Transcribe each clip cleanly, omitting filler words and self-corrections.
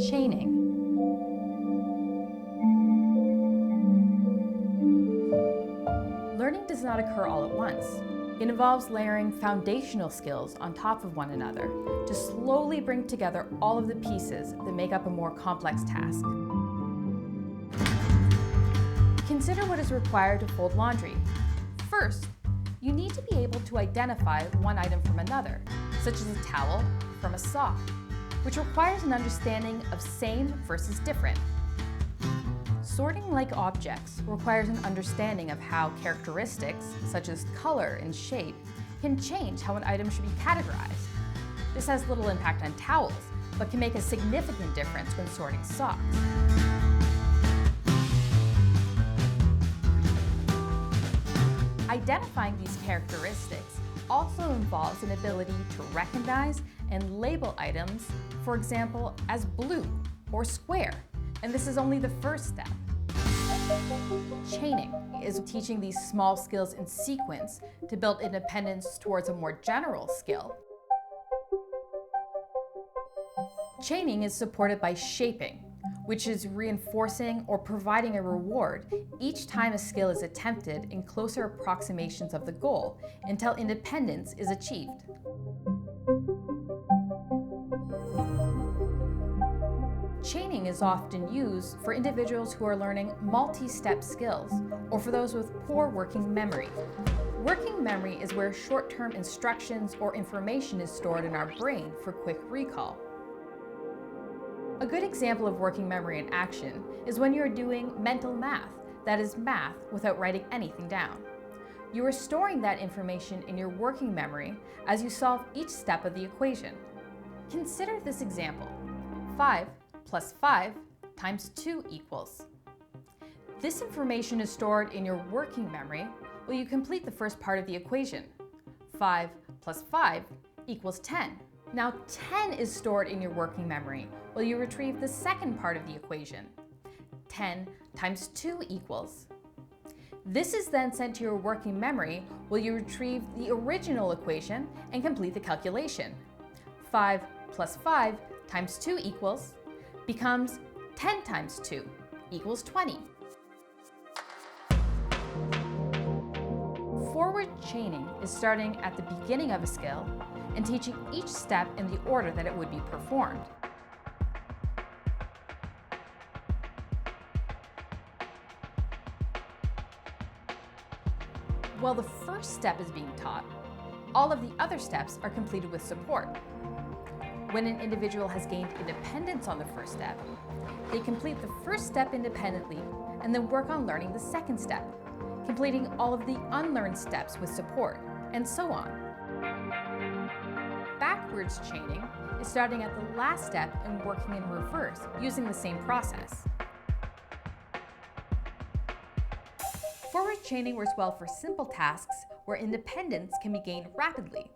Chaining. Learning does not occur all at once. It involves layering foundational skills on top of one another to slowly bring together all of the pieces that make up a more complex task. Consider what is required to fold laundry. First, you need to be able to identify one item from another, such as a towel from a sock, which requires an understanding of same versus different. Sorting like objects requires an understanding of how characteristics, such as color and shape, can change how an item should be categorized. This has little impact on towels, but can make a significant difference when sorting socks. Identifying these characteristics also involves an ability to recognize and label items, for example, as blue or square, and this is only the first step. Chaining is teaching these small skills in sequence to build independence towards a more general skill. Chaining is supported by shaping, which is reinforcing or providing a reward each time a skill is attempted in closer approximations of the goal until independence is achieved. Chaining is often used for individuals who are learning multi-step skills or for those with poor working memory. Working memory is where short-term instructions or information is stored in our brain for quick recall. A good example of working memory in action is when you are doing mental math, that is math without writing anything down. You are storing that information in your working memory as you solve each step of the equation. Consider this example. 5 plus 5 times 2 equals. This information is stored in your working memory while you complete the first part of the equation. 5 plus 5 equals 10. Now 10 is stored in your working memory while you retrieve the second part of the equation. 10 times 2 equals. This is then sent to your working memory while you retrieve the original equation and complete the calculation. 5 plus 5 times 2 equals becomes 10 times 2 equals 20. Forward chaining is starting at the beginning of a skill and teaching each step in the order that it would be performed. While the first step is being taught, all of the other steps are completed with support. When an individual has gained independence on the first step, they complete the first step independently and then work on learning the second step, completing all of the unlearned steps with support, and so on. Backwards chaining is starting at the last step and working in reverse using the same process. Forward chaining works well for simple tasks where independence can be gained rapidly.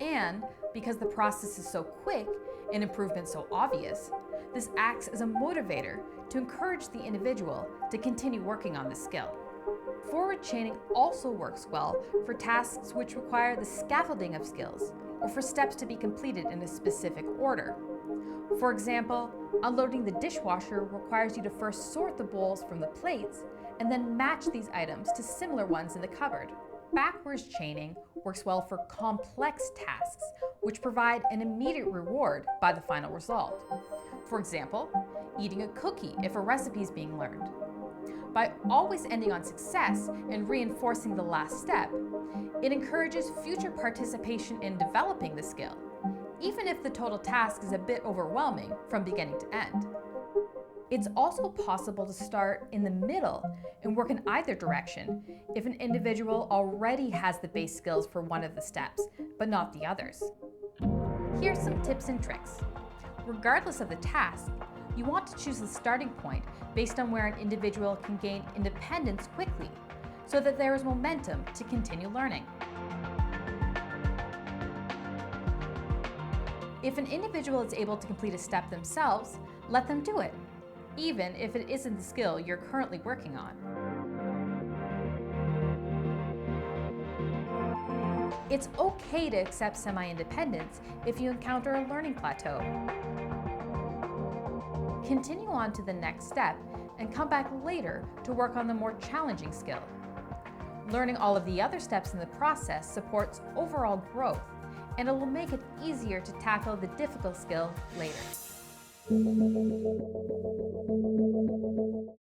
And because the process is so quick and improvement so obvious, this acts as a motivator to encourage the individual to continue working on the skill. Forward chaining also works well for tasks which require the scaffolding of skills or for steps to be completed in a specific order. For example, unloading the dishwasher requires you to first sort the bowls from the plates and then match these items to similar ones in the cupboard. Backwards chaining works well for complex tasks, which provide an immediate reward by the final result. For example, eating a cookie if a recipe is being learned. By always ending on success and reinforcing the last step, it encourages future participation in developing the skill, even if the total task is a bit overwhelming from beginning to end. It's also possible to start in the middle and work in either direction if an individual already has the base skills for one of the steps, but not the others. Here's some tips and tricks. Regardless of the task, you want to choose the starting point based on where an individual can gain independence quickly, so that there is momentum to continue learning. If an individual is able to complete a step themselves, let them do it, even if it isn't the skill you're currently working on. It's okay to accept semi-independence if you encounter a learning plateau. Continue on to the next step and come back later to work on the more challenging skill. Learning all of the other steps in the process supports overall growth, and it will make it easier to tackle the difficult skill later.